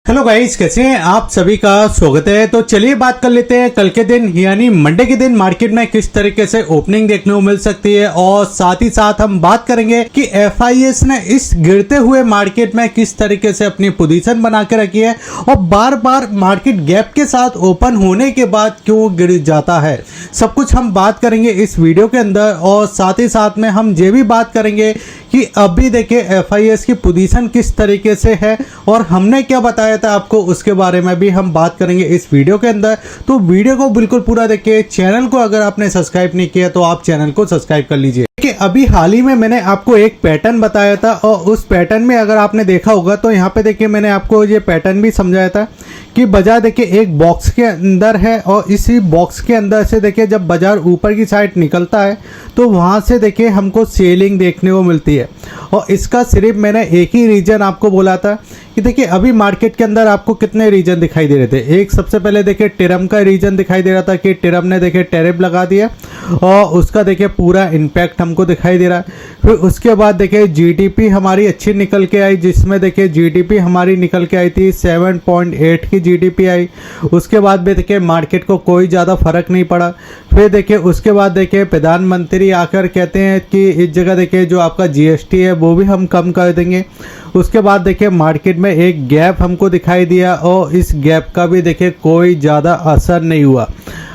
Hello guys, कैसे हैं आप? सभी का स्वागत है। तो चलिए बात कर लेते हैं कल के दिन यानी मंडे के दिन मार्केट में किस तरीके से ओपनिंग देखने को मिल सकती है, और साथ ही साथ हम बात करेंगे कि एफआईएस ने इस गिरते हुए मार्केट में किस तरीके से अपनी पोजीशन बना के रखी है और बार बार मार्केट गैप के साथ ओपन होने के बाद क्यों गिर जाता है। सब कुछ हम बात करेंगे इस वीडियो के अंदर, और साथ ही साथ में हम ये भी बात करेंगे कि अभी देखिए एफआईएस की पोजीशन किस तरीके से है और हमने क्या बताया था आपको, उसके बारे में भी हम बात करेंगे इस वीडियो के अंदर। तो वीडियो को बिल्कुल पूरा देखिए। चैनल को अगर आपने सब्सक्राइब नहीं किया तो आप चैनल को सब्सक्राइब कर लीजिए। कि अभी हाल ही में मैंने आपको एक पैटर्न बताया था, और उस पैटर्न में अगर आपने देखा होगा तो यहाँ पे देखिए मैंने आपको ये पैटर्न भी समझाया था कि बाजार देखिए एक बॉक्स के अंदर है, और इसी बॉक्स के अंदर से देखिए जब बाजार ऊपर की साइड निकलता है तो वहाँ से देखिए हमको सेलिंग देखने को मिलती है। और इसका सिर्फ मैंने एक ही रीजन आपको बोला था कि देखिए अभी मार्केट के अंदर आपको कितने रीजन दिखाई दे रहे थे। एक सबसे पहले देखिए टिरम का रीजन दिखाई दे रहा था कि टिरम ने देखिए टैरिफ लगा दिया और उसका देखिए पूरा इम्पैक्ट हमको दिखाई दे रहा है। फिर उसके बाद देखिए जीडीपी हमारी अच्छी निकल के आई, जिसमें देखिए जीडीपी हमारी निकल के आई थी 7.8 की जीडीपी आई। उसके बाद भी देखिए मार्केट को कोई ज़्यादा फर्क नहीं पड़ा। फिर देखिए उसके बाद देखिए प्रधानमंत्री आकर कहते हैं कि इस जगह देखिए जो आपका जीएसटी है वो भी हम कम कर देंगे। उसके बाद देखिए मार्केट में एक गैप हमको दिखाई दिया, और इस गैप का भी देखिए कोई ज़्यादा असर नहीं हुआ।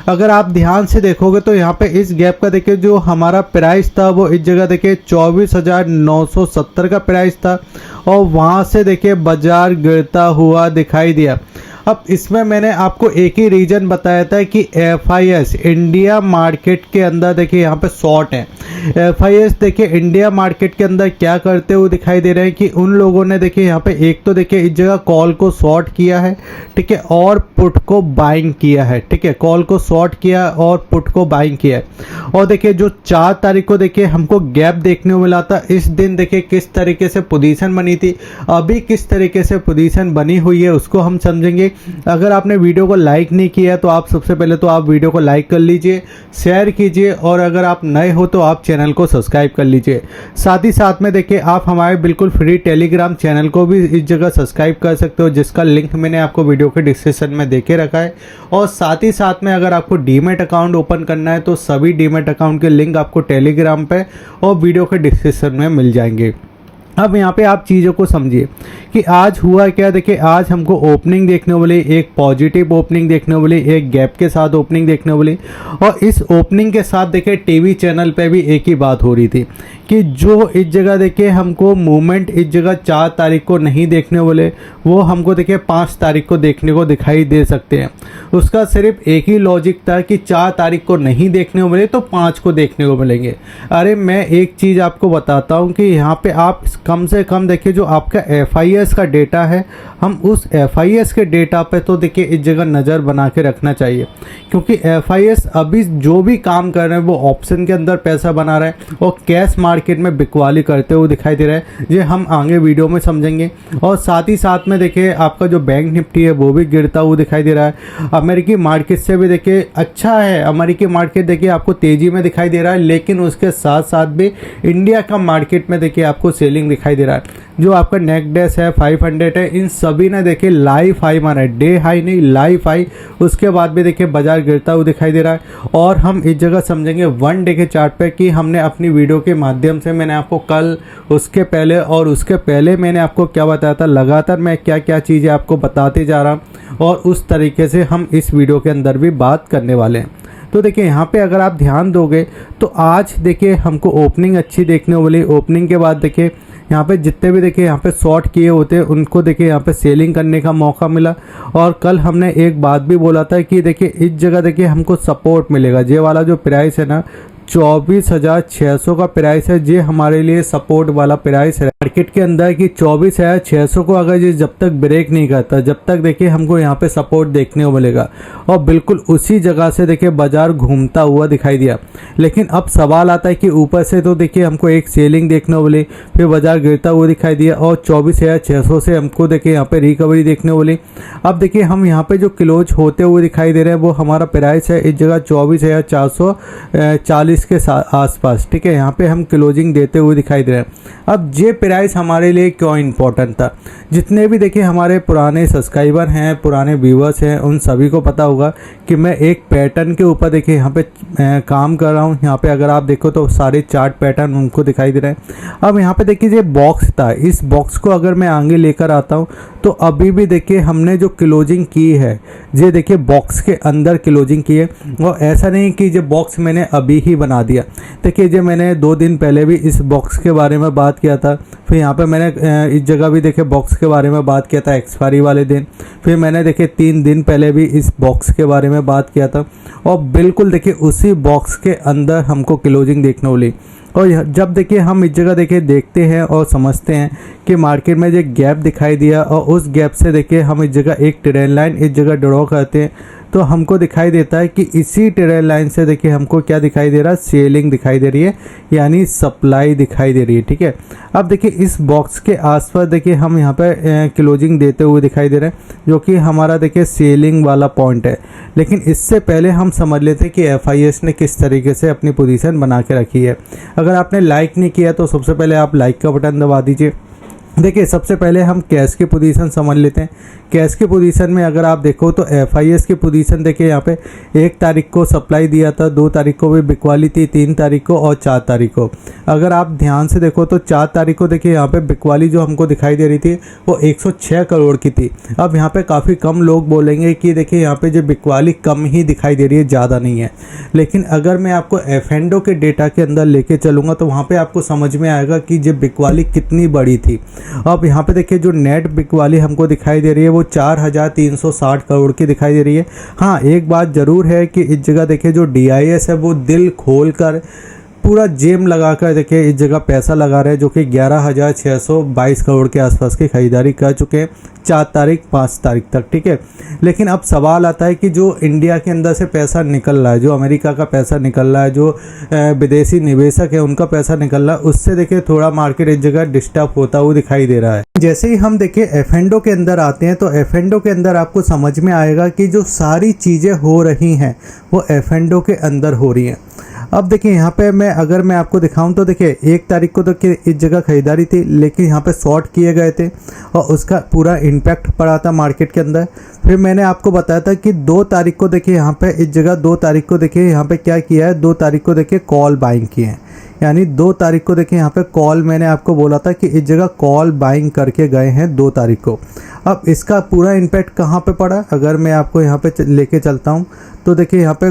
अगर आप ध्यान से देखोगे तो यहाँ पे इस गैप का देखिए जो हमारा प्राइस था वो इस जगह देखिए 24,970 का प्राइस था, और वहाँ से देखिए बाजार गिरता हुआ दिखाई दिया। अब इसमें मैंने आपको एक ही रीजन बताया था कि एफआईएस इंडिया मार्केट के अंदर देखिए यहाँ पे शॉर्ट है। एफआईएस देखिए इंडिया मार्केट के अंदर क्या करते हुए दिखाई दे रहे हैं कि उन लोगों ने देखिए यहाँ पे एक तो देखिए इस जगह कॉल को शॉर्ट किया है, ठीक है, और पुट को बाइंग किया है, ठीक है। कॉल को शॉर्ट किया और पुट को बाइंग किया है। और देखिए जो 4 तारीख को देखिए हमको गैप देखने को मिला था, इस दिन देखिए किस तरीके से पोजीशन बनी थी, अभी किस तरीके से पोजीशन बनी हुई है उसको हम समझेंगे। अगर आपने वीडियो को लाइक नहीं किया तो आप सबसे पहले तो आप वीडियो को लाइक कर लीजिए, शेयर कीजिए, और अगर आप नए हो तो आप चैनल को सब्सक्राइब कर लीजिए। साथ ही साथ में देखिए आप हमारे बिल्कुल फ्री टेलीग्राम चैनल को भी इस जगह सब्सक्राइब कर सकते हो, जिसका लिंक मैंने आपको वीडियो के डिस्क्रिप्शन में दे के रखा है। और साथ ही साथ में अगर आपको डीमैट अकाउंट ओपन करना है तो सभी डीमैट अकाउंट के लिंक आपको टेलीग्राम पे और वीडियो के डिस्क्रिप्शन में मिल जाएंगे। अब यहाँ पे आप चीज़ों को समझिए कि आज हुआ क्या। देखिए आज हमको ओपनिंग देखने को मिली, एक पॉजिटिव ओपनिंग देखने को मिली, एक गैप के साथ ओपनिंग देखने को मिली। और इस ओपनिंग के साथ देखिए टीवी चैनल पे भी एक ही बात हो रही थी कि जो इस जगह देखिए हमको मूवमेंट इस जगह 4 तारीख को नहीं देखने को मिले, वो हमको देखिए 5 तारीख को देखने को दिखाई दे सकते हैं। उसका सिर्फ एक ही लॉजिक था कि 4 तारीख को नहीं देखने को मिले तो 5 को देखने को मिलेंगे। अरे मैं एक चीज़ आपको बताता हूँ कि यहाँ पे आप कम से कम देखिए जो आपका एफआईएस का डेटा है, हम उस एफआईएस के डेटा पे तो देखिए इस जगह नज़र बना के रखना चाहिए, क्योंकि एफआईएस अभी जो भी काम कर रहे हैं वो ऑप्शन के अंदर पैसा बना रहे हैं और कैश मार्केट में बिकवाली करते हुए दिखाई दे रहा है। ये हम आगे वीडियो में समझेंगे। और साथ ही साथ में देखिए आपका जो बैंक निफ्टी है वो भी गिरता हुआ दिखाई दे रहा है। अमेरिकी मार्केट से भी देखिए अच्छा है, अमेरिकी मार्केट देखिए आपको तेज़ी में दिखाई दे रहा है, लेकिन उसके साथ साथ भी इंडिया का मार्केट में देखिए आपको सेलिंग दिखाई दे रहा है। जो आपका नेकडेस है 500 है, इन सभी ने देखिए लाइव हाई माना है, डे हाई नहीं लाइव हाई। उसके बाद भी देखिए बाजार गिरता हुआ दिखाई दे रहा है। और हम इस जगह समझेंगे 1 डे के चार्ट पे कि हमने अपनी वीडियो के माध्यम से मैंने आपको कल, उसके पहले और उसके पहले मैंने आपको क्या बताया था, लगातार मैं क्या क्या चीज़ें आपको बताते जा रहा हूँ, और उस तरीके से हम इस वीडियो के अंदर भी बात करने वाले हैं। तो देखिए यहाँ पे अगर आप ध्यान दोगे तो आज देखिए हमको ओपनिंग अच्छी देखने को मिली। ओपनिंग के बाद देखिए यहाँ पे जितने भी देखिए यहाँ पे शॉर्ट किए होते हैं उनको देखिए यहाँ पे सेलिंग करने का मौका मिला। और कल हमने एक बात भी बोला था कि देखिए इस जगह देखिए हमको सपोर्ट मिलेगा। ये वाला जो प्राइस है ना 24,600 का प्राइस है, ये हमारे लिए सपोर्ट वाला प्राइस है मार्केट के अंदर कि 24,600 को अगर ये जब तक ब्रेक नहीं करता, जब तक देखिए हमको यहाँ पे सपोर्ट देखने को मिलेगा। और बिल्कुल उसी जगह से देखिए बाजार घूमता हुआ दिखाई दिया। लेकिन अब सवाल आता है कि ऊपर से तो देखिए हमको एक सेलिंग देखने को मिली, फिर बाजार गिरता हुआ दिखाई दिया, और 24,600 से हमको देखिए यहाँ पे रिकवरी देखने को मिली। अब देखिए हम यहाँ पे जो क्लोज होते हुए दिखाई दे रहे हैं वो हमारा प्राइस है इस जगह 24,440 प्राइस के आसपास, ठीक है, यहाँ पे हम क्लोजिंग देते हुए दिखाई दे रहे हैं। अब ये प्राइस हमारे लिए क्यों इम्पोर्टेंट था? जितने भी देखिए हमारे पुराने सब्सक्राइबर हैं, पुराने व्यूवर्स हैं, उन सभी को पता होगा कि मैं एक पैटर्न के ऊपर देखिए यहाँ पे काम कर रहा हूँ। यहाँ पे अगर आप देखो तो सारे चार्ट पैटर्न उनको दिखाई दे रहे हैं। अब यहाँ पे देखिए ये बॉक्स था, इस बॉक्स को अगर मैं आगे लेकर आता हूँ तो अभी भी देखिए हमने जो क्लोजिंग की है, ये देखिए बॉक्स के अंदर क्लोजिंग की है। और ऐसा नहीं कि ये बॉक्स मैंने अभी ही बना दिया। देखिए जो मैंने 2 दिन पहले भी इस बॉक्स के बारे में बात किया था, फिर यहाँ पे मैंने इस जगह भी देखिए बॉक्स के बारे में बात किया था एक्सपायरी वाले दिन, फिर मैंने देखिए 3 दिन पहले भी इस बॉक्स के बारे में बात किया था। और बिल्कुल देखिए उसी बॉक्स के अंदर हमको क्लोजिंग देखने को मिली। और जब देखिए हम इस जगह देखिए देखते हैं और समझते हैं कि मार्केट में जो गैप दिखाई दिया, और उस गैप से देखिए हम इस जगह एक ट्रेंड लाइन इस जगह ड्रॉ करते हैं, तो हमको दिखाई देता है कि इसी ट्रेंड लाइन से देखिए हमको क्या दिखाई दे रहा है, सेलिंग दिखाई दे रही है, यानी सप्लाई दिखाई दे रही है। ठीक है, अब देखिए इस बॉक्स के आसपास देखिए हम यहाँ पे क्लोजिंग देते हुए दिखाई दे रहे हैं, जो कि हमारा देखिए सेलिंग वाला पॉइंट है। लेकिन इससे पहले हम समझ लेते हैं कि FIS ने किस तरीके से अपनी पोजीशन बना के रखी है। अगर आपने लाइक नहीं किया तो सबसे पहले आप लाइक का बटन दबा दीजिए। देखिए सबसे पहले हम कैश की पोजीशन समझ लेते हैं। कैश की पोजीशन में अगर आप देखो तो FIS की पोजीशन देखिए यहाँ पे 1 तारीख को सप्लाई दिया था, 2 तारीख को भी बिकवाली थी, 3 तारीख को और 4 तारीख को। अगर आप ध्यान से देखो तो 4 तारीख को देखिए यहाँ पे बिकवाली जो हमको दिखाई दे रही थी वो 106 करोड़ की थी। अब यहाँ पे काफ़ी कम लोग बोलेंगे कि देखिए यहाँ पे जो बिकवाली कम ही दिखाई दे रही है, ज़्यादा नहीं है। लेकिन अगर मैं आपको F&O के डेटा के अंदर लेके चलूँगा तो वहाँ पर आपको समझ में आएगा कि जो बिकवाली कितनी बड़ी थी। अब यहाँ पे देखिए जो नेट बिकवाली हमको दिखाई दे रही है वो 4,360 करोड़ की दिखाई दे रही है। हाँ, एक बात ज़रूर है कि इस जगह देखिए जो DIS है वो दिल खोल कर पूरा जेम लगाकर देखिए इस जगह पैसा लगा रहे हैं, जो कि 11,622 करोड़ के आसपास की खरीदारी कर चुके हैं 4 तारीख 5 तारीख तक। ठीक है, लेकिन अब सवाल आता है कि जो इंडिया के अंदर से पैसा निकल रहा है, जो अमेरिका का पैसा निकल रहा है, जो विदेशी निवेशक है उनका पैसा निकल रहा है, उससे देखिए थोड़ा मार्केट इस जगह डिस्टर्ब होता हुआ दिखाई दे रहा है। जैसे ही हम देखिए F&O के अंदर आते हैं तो F&O के अंदर आपको समझ में आएगा कि जो सारी चीज़ें हो रही हैं वो F&O के अंदर हो रही हैं। अब देखिए यहाँ पे अगर मैं आपको दिखाऊं तो देखिए 1 तारीख को देखिए इस जगह खरीदारी थी, लेकिन यहाँ पे शॉर्ट किए गए थे और उसका पूरा इम्पैक्ट पड़ा था मार्केट के अंदर। फिर मैंने आपको बताया था कि 2 तारीख को देखिए यहाँ पे इस जगह 2 तारीख को देखिए यहाँ पे क्या किया है, 2 तारीख को देखिए कॉल बाइंग किए हैं, यानी 2 तारीख को देखिए यहाँ पे कॉल, मैंने आपको बोला था कि इस जगह कॉल बाइंग करके गए हैं 2 तारीख को। अब इसका पूरा इम्पैक्ट कहाँ पे पड़ा, अगर मैं आपको यहाँ पे लेके चलता हूँ तो देखिए यहाँ पे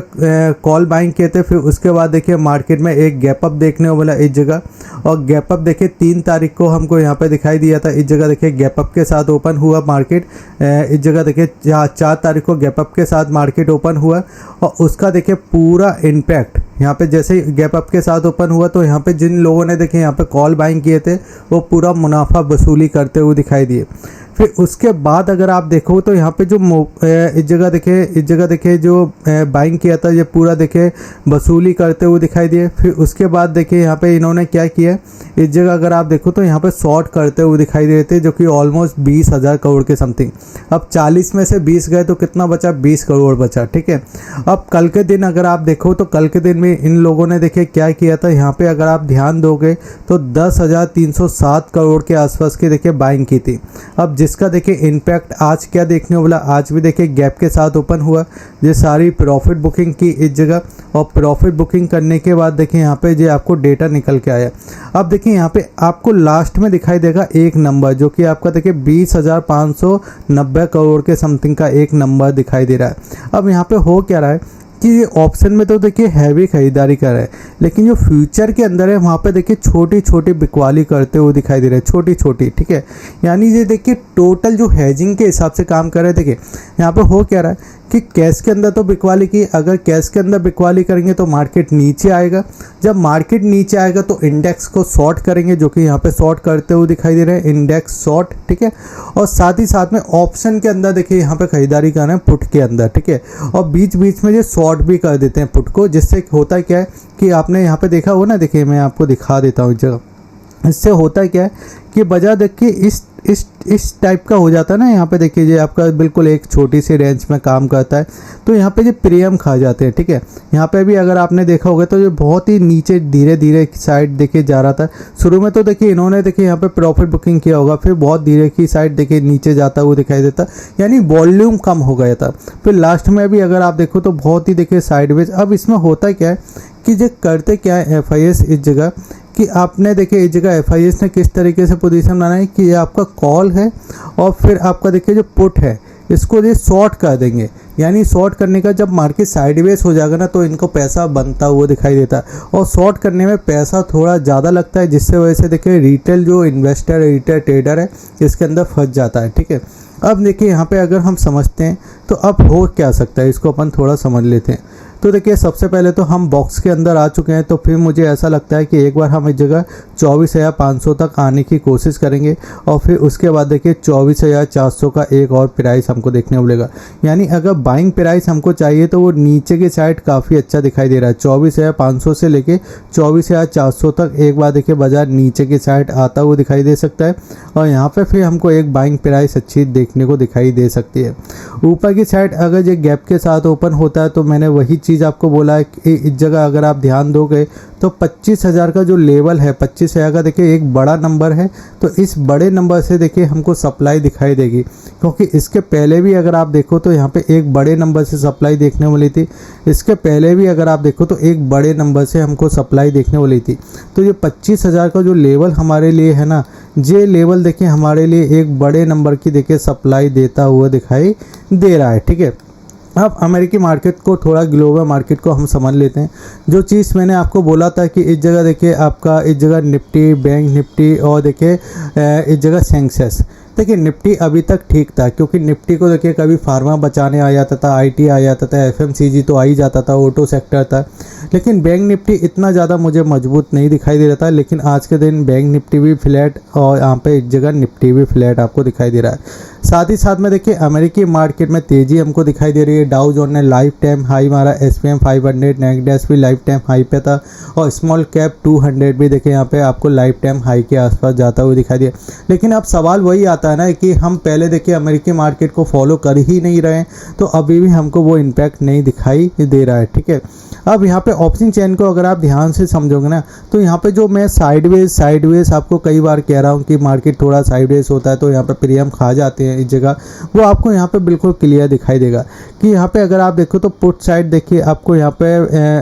कॉल बाइंग किए थे। फिर उसके बाद देखिए मार्केट में एक गैप अप देखने को मिला इस जगह, और गैप अप देखिए 3 तारीख को हमको यहाँ पे दिखाई दिया था। इस जगह देखिए गैप अप के साथ ओपन हुआ मार्केट। इस जगह देखिए 4 तारीख को गैप अप के साथ मार्केट ओपन हुआ, और उसका देखिए पूरा इम्पैक्ट यहाँ पे जैसे ही गैप अप के साथ ओपन हुआ तो यहाँ पे जिन लोगों ने देखिए यहाँ पे कॉल बाइंग किए थे वो पूरा मुनाफा वसूली करते हुए दिखाई दिए। फिर उसके बाद अगर आप देखो तो यहाँ पे जो इस जगह देखिए जो बाइंग किया था ये पूरा देखिए वसूली करते हुए दिखाई दिए। फिर उसके बाद देखिए यहाँ पे इन्होंने क्या किया, इस जगह अगर आप देखो तो यहाँ पे शॉर्ट करते हुए दिखाई दे रहे थे, जो कि ऑलमोस्ट 20,000 करोड़ के समथिंग। अब 40 में से 20 गए तो कितना बचा, 20 करोड़ बचा। ठीक है, अब कल के दिन अगर आप देखो तो कल के दिन में इन लोगों ने देखिए क्या किया था, यहाँ पे अगर आप ध्यान दोगे तो 10,307 करोड़ के आसपास की देखिए बाइंग की थी। अब जिसका देखिए इम्पैक्ट आज क्या देखने को मिला, आज भी देखिए गैप के साथ ओपन हुआ, ये सारी प्रॉफिट बुकिंग की इस जगह, और प्रॉफिट बुकिंग करने के बाद देखिए यहाँ पे जो आपको डेटा निकल के आया। अब देखिए यहाँ पे आपको लास्ट में दिखाई देगा एक नंबर, जो कि आपका देखिए 20,590 करोड़ के समथिंग का एक नंबर दिखाई दे रहा है। अब यहाँ पे हो क्या रहा है कि ये ऑप्शन में तो देखिए हैवी खरीदारी कर रहा है, लेकिन जो फ्यूचर के अंदर है वहाँ पे देखिए छोटी छोटी बिकवाली करते हुए दिखाई दे रहे हैं, छोटी छोटी। ठीक है, यानी ये देखिए टोटल जो हेजिंग के हिसाब से काम कर रहे हैं। देखिए यहाँ पे हो क्या रहा है कि कैश के अंदर तो बिकवाली की, अगर कैश के अंदर बिकवाली करेंगे तो मार्केट नीचे आएगा। जब मार्केट नीचे आएगा तो इंडेक्स को शॉर्ट करेंगे, जो कि यहाँ पे शॉर्ट करते हुए दिखाई दे रहे हैं, इंडेक्स शॉर्ट। ठीक है, और साथ ही साथ में ऑप्शन के अंदर देखिए यहाँ पे खरीदारी कर रहे हैं पुट के अंदर। ठीक है, और बीच बीच में ये शॉर्ट भी कर देते हैं पुट को, जिससे होता क्या है कि आपने यहाँ पे देखा हो ना, देखिए मैं आपको दिखा देता हूँ जगह। इससे होता क्या है कि बजाय देखिए इस इस टाइप का हो जाता है ना। यहाँ पे देखिए ये आपका बिल्कुल एक छोटी सी रेंज में काम करता है, तो यहाँ पे ये प्रीमियम खा जाते हैं, ठीक है। यहाँ पे भी अगर आपने देखा होगा तो ये बहुत ही नीचे धीरे धीरे साइड देखिए जा रहा था। शुरू में तो देखिए इन्होंने देखिए यहाँ पे प्रॉफिट बुकिंग किया होगा, फिर बहुत धीरे की साइड देखिए नीचे जाता हुआ दिखाई देता, यानी वॉल्यूम कम हो गया था। फिर लास्ट में भी अगर आप देखो तो बहुत ही देखिए साइडवेज। अब इसमें होता क्या है कि ये करते क्या है FIS इस जगह कि आपने देखिए इस जगह FIS ने किस तरीके से पोजीशन बनाना है कि ये आपका कॉल है और फिर आपका देखिए जो पुट है इसको ये शॉर्ट कर देंगे। यानी शॉर्ट करने का जब मार्केट साइडवेज हो जाएगा ना तो इनको पैसा बनता हुआ दिखाई देता है, और शॉर्ट करने में पैसा थोड़ा ज़्यादा लगता है, जिससे वजह से देखिए रिटेल जो इन्वेस्टर रिटेल ट्रेडर है इसके अंदर फंस जाता है, ठीक है। अब देखिए यहाँ पे अगर हम समझते हैं तो अब हो क्या सकता है इसको अपन थोड़ा समझ लेते हैं। तो देखिए सबसे पहले तो हम बॉक्स के अंदर आ चुके हैं, तो फिर मुझे ऐसा लगता है कि एक बार हम इस जगह 24,500 तक आने की कोशिश करेंगे, और फिर उसके बाद देखिए 24,400 का एक और प्राइस हमको देखने को मिलेगा। यानी अगर बाइंग प्राइस हमको चाहिए तो वो नीचे की साइड काफ़ी अच्छा दिखाई दे रहा है। 24,500 से लेके 24,400 तक एक बार देखिए बाजार नीचे की साइड आता हुआ दिखाई दे सकता है, और यहाँ पे फिर हमको एक बाइंग प्राइस अच्छी देखने को दिखाई दे सकती है। ऊपर की साइड अगर ये गैप के साथ ओपन होता है तो मैंने वही चीज़ आपको बोला है कि इस जगह अगर आप ध्यान दोगे तो 25,000 का जो लेवल है, 25,000 का देखिए एक बड़ा नंबर है, तो इस बड़े नंबर से देखिए हमको सप्लाई दिखाई देगी, क्योंकि इसके पहले भी अगर आप देखो तो यहाँ पे एक बड़े नंबर से सप्लाई देखने को मिली थी। इसके पहले भी अगर आप देखो तो एक बड़े नंबर से हमको सप्लाई देखने को मिली थी। तो ये 25,000 का जो लेवल हमारे लिए है ना, ये लेवल देखिए हमारे लिए एक बड़े नंबर की देखिए सप्लाई देता हुआ दिखाई दे रहा है, ठीक है। अब अमेरिकी मार्केट को थोड़ा ग्लोबल मार्केट को हम समझ लेते हैं। जो चीज़ मैंने आपको बोला था कि इस जगह देखिए आपका इस जगह निफ्टी, बैंक निफ्टी और देखिए इस जगह सेंसेक्स, देखिए निफ्टी अभी तक ठीक था, क्योंकि निफ्टी को देखिए कभी फार्मा बचाने आ जाता था, IT आ जाता था, FMCG तो आ ही जाता था, ऑटो सेक्टर था, लेकिन बैंक निफ्टी इतना ज़्यादा मुझे मजबूत नहीं दिखाई दे रहा था। लेकिन आज के दिन बैंक निफ्टी भी फ्लैट और यहाँ पे इस जगह निफ्टी भी फ्लैट आपको दिखाई दे रहा है। साथ ही साथ में देखिए अमेरिकी मार्केट में तेज़ी हमको दिखाई दे रही है। डाउ जोन ने लाइफ टाइम हाई मारा, SPM 500 नेगडेस भी लाइफ टाइम हाई पे था, और स्मॉल कैप 200 भी देखिए यहाँ पे आपको लाइफ टाइम हाई के आसपास जाता हुआ दिखाई दिया। लेकिन अब सवाल वही आता है ना कि हम पहले देखिए अमेरिकी मार्केट को फॉलो कर ही नहीं रहे हैं, तो अभी भी हमको वो इम्पैक्ट नहीं दिखाई दे रहा है, ठीक है। अब यहाँ पे ऑप्शन चेन को अगर आप ध्यान से समझोगे ना तो यहाँ पे जो मैं साइडवेज आपको कई बार कह रहा हूँ कि मार्केट थोड़ा साइडवेज होता है तो यहाँ पे प्रीमियम खा जाते हैं इस जगह, वो आपको यहाँ पे बिल्कुल क्लियर दिखाई देगा कि यहाँ पे अगर आप देखो तो पुट साइड देखिए आपको यहाँ पे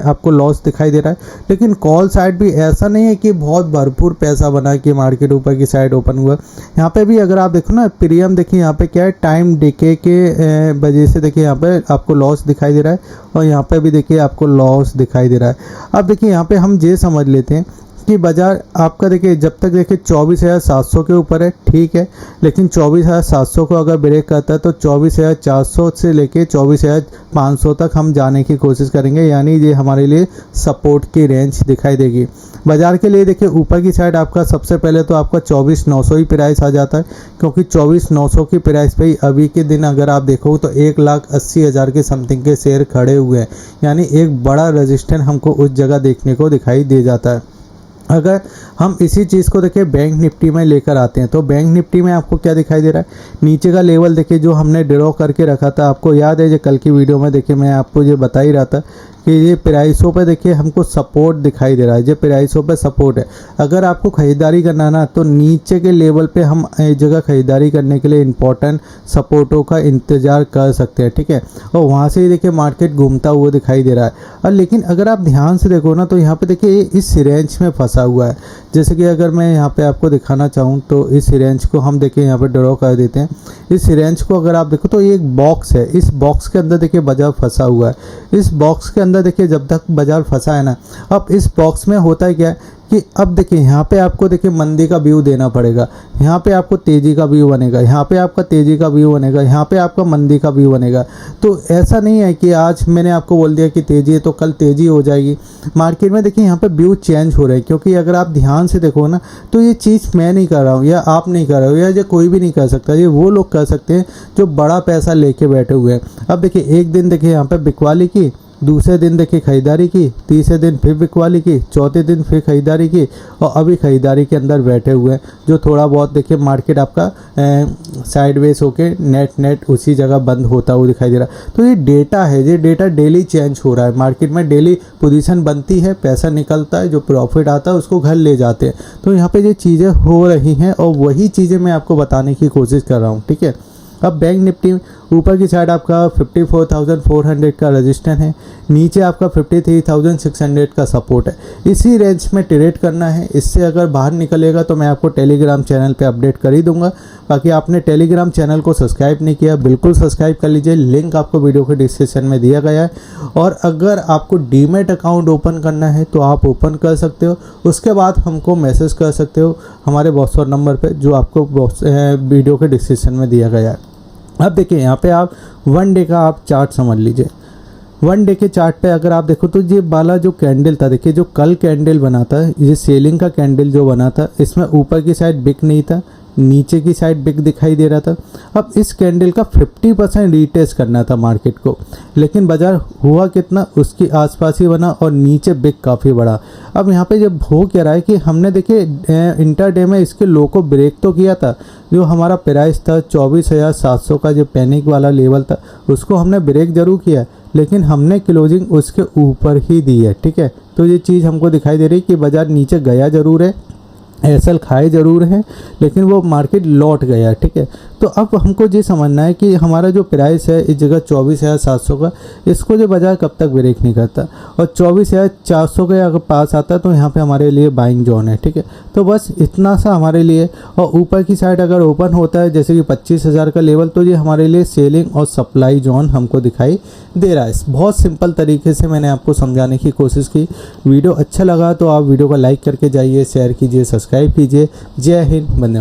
आपको लॉस दिखाई दे रहा है। लेकिन कॉल साइड भी ऐसा नहीं है कि बहुत भरपूर पैसा बना कि मार्केट ऊपर की साइड ओपन हुआ। यहाँ पे भी अगर आप देखो ना प्रीमियम देखिए यहाँ पे क्या है, टाइम डिके के वजह से देखिए यहाँ पे आपको लॉस दिखाई दे रहा है, और यहाँ पे भी देखिए आपको लॉस दिखाई दे रहा है। अब देखिए यहाँ पे हम ये समझ लेते हैं कि बाजार आपका देखिए जब तक देखिए 24,700 के ऊपर है ठीक है, लेकिन 24,700 को अगर ब्रेक करता है तो 24,400 से लेके 24,500 तक हम जाने की कोशिश करेंगे, यानी ये हमारे लिए सपोर्ट की रेंज दिखाई देगी। बाजार के लिए देखिए ऊपर की साइड आपका सबसे पहले तो आपका 24,900 ही प्राइस आ जाता है, क्योंकि 24,900 की प्राइस पे ही अभी के दिन अगर आप देखो तो 1,80,000 के समथिंग के शेयर खड़े हुए हैं, यानी एक बड़ा रजिस्टेंस हमको उस जगह देखने को दिखाई दे जाता है। अगर हम इसी चीज़ को देखिए बैंक निफ्टी में लेकर आते हैं तो बैंक निफ्टी में आपको क्या दिखाई दे रहा है, नीचे का लेवल देखिए जो हमने ड्रॉ करके रखा था, आपको याद है जो कल की वीडियो में देखिए मैं आपको ये बता ही रहा था कि ये प्राइसों पे देखिए हमको सपोर्ट दिखाई दे रहा है, ये प्राइसों पे सपोर्ट है। अगर आपको ख़रीदारी करना ना तो नीचे के लेवल पे हम एक जगह ख़रीदारी करने के लिए इंपॉर्टेंट सपोर्टों का इंतज़ार कर सकते हैं, ठीक है, और वहाँ से ही देखिए मार्केट घूमता हुआ दिखाई दे रहा है। और लेकिन अगर आप ध्यान से देखो ना तो यहाँ पे देखिए इस रेंज में फंसा हुआ है। जैसे कि अगर मैं यहाँ पे आपको दिखाना चाहूँ तो इस रेंज को हम देखिए यहाँ पे ड्रॉ कर देते हैं। इस रेंज को अगर आप देखो तो ये एक बॉक्स है, इस बॉक्स के अंदर देखिए बाजार फंसा हुआ है। इस बॉक्स के अंदर देखिए जब तक बाजार फंसा है ना, अब इस बॉक्स में होता है क्या कि अब देखिए यहाँ पे आपको देखिए मंदी का व्यू देना पड़ेगा, यहाँ पे आपको तेज़ी का व्यू बनेगा, यहाँ पे आपका तेज़ी का व्यू बनेगा, यहाँ पे आपका मंदी का व्यू बनेगा। तो ऐसा नहीं है कि आज मैंने आपको बोल दिया कि तेज़ी है तो कल तेज़ी हो जाएगी। मार्केट में देखिए यहाँ पे व्यू चेंज हो रहे हैं, क्योंकि अगर आप ध्यान से देखो ना तो ये चीज़ मैं नहीं कर रहा हूँ या आप नहीं कर रहे हो या ये कोई भी नहीं कर सकता, ये वो लोग कर सकते हैं जो बड़ा पैसा लेके बैठे हुए हैं। अब देखिए एक दिन देखिए यहाँ पे बिकवाली की दूसरे दिन देखिए खरीदारी की, तीसरे दिन फिर बिकवाली की, चौथे दिन फिर खरीदारी की और अभी खरीदारी के अंदर बैठे हुए हैं। जो थोड़ा बहुत देखिए मार्केट आपका साइडवेज होके नेट उसी जगह बंद होता हुआ दिखाई दे रहा है। तो ये डेटा है, ये डेटा डेली चेंज हो रहा है, मार्केट में डेली पोजीशन बनती है, पैसा निकलता है, जो प्रॉफिट आता है उसको घर ले जाते हैं। तो यहाँ पे ये चीज़ें हो रही हैं और वही चीज़ें मैं आपको बताने की कोशिश कर रहा हूँ, ठीक है। अब बैंक निफ्टी ऊपर की साइड आपका 54,400 का रजिस्टर है, नीचे आपका 53,600 का सपोर्ट है। इसी रेंज में ट्रेड करना है। इससे अगर बाहर निकलेगा तो मैं आपको टेलीग्राम चैनल पे अपडेट कर ही दूंगा। बाकी आपने टेलीग्राम चैनल को सब्सक्राइब नहीं किया, बिल्कुल सब्सक्राइब कर लीजिए, लिंक आपको वीडियो के डिस्क्रिप्शन में दिया गया है। और अगर आपको डीमैट अकाउंट ओपन करना है तो आप ओपन कर सकते हो, उसके बाद हमको मैसेज कर सकते हो हमारे व्हाट्सएप नंबर पर, जो आपको वीडियो के डिस्क्रिप्शन में दिया गया है। अब देखिए यहाँ पे आप 1 डे का आप चार्ट समझ लीजिए। 1 डे के चार्ट पे अगर आप देखो तो ये वाला जो कैंडल था, देखिए जो कल कैंडल बना था, ये सेलिंग का कैंडल जो बना था, इसमें ऊपर की साइड बिक नहीं था, नीचे की साइड बिक दिखाई दे रहा था। अब इस कैंडल का 50% रीटेस्ट करना था मार्केट को, लेकिन बाजार हुआ कितना, उसके आसपास ही बना और नीचे बिक काफ़ी बड़ा। अब यहाँ पे जब हो क्या रहा है कि हमने देखिए इंटरडे में इसके लो को ब्रेक तो किया था, जो हमारा प्राइस था 24,700 का, जो पैनिक वाला लेवल था, उसको हमने ब्रेक जरूर किया, लेकिन हमने क्लोजिंग उसके ऊपर ही दी है, ठीक है। तो ये चीज़ हमको दिखाई दे रही है कि बाजार नीचे गया जरूर है, एसएल खाए जरूर है, लेकिन वो मार्केट लौट गया, ठीक है। तो अब हमको ये समझना है कि हमारा जो प्राइस है इस जगह 24,700 का, इसको जो बाजार कब तक ब्रेक नहीं करता और 24,400 के अगर पास आता है तो यहाँ पे हमारे लिए बाइंग जोन है, ठीक है। तो बस इतना सा हमारे लिए। और ऊपर की साइड अगर ओपन होता है जैसे कि 25,000 का लेवल, तो ये हमारे लिए सेलिंग और सप्लाई जोन हमको दिखाई दे रहा है। बहुत सिंपल तरीके से मैंने आपको समझाने की कोशिश की। वीडियो अच्छा लगा तो आप वीडियो को लाइक करके जाइए, शेयर कीजिए, सब्सक्राइब कीजिए। जय हिंद, धन्यवाद।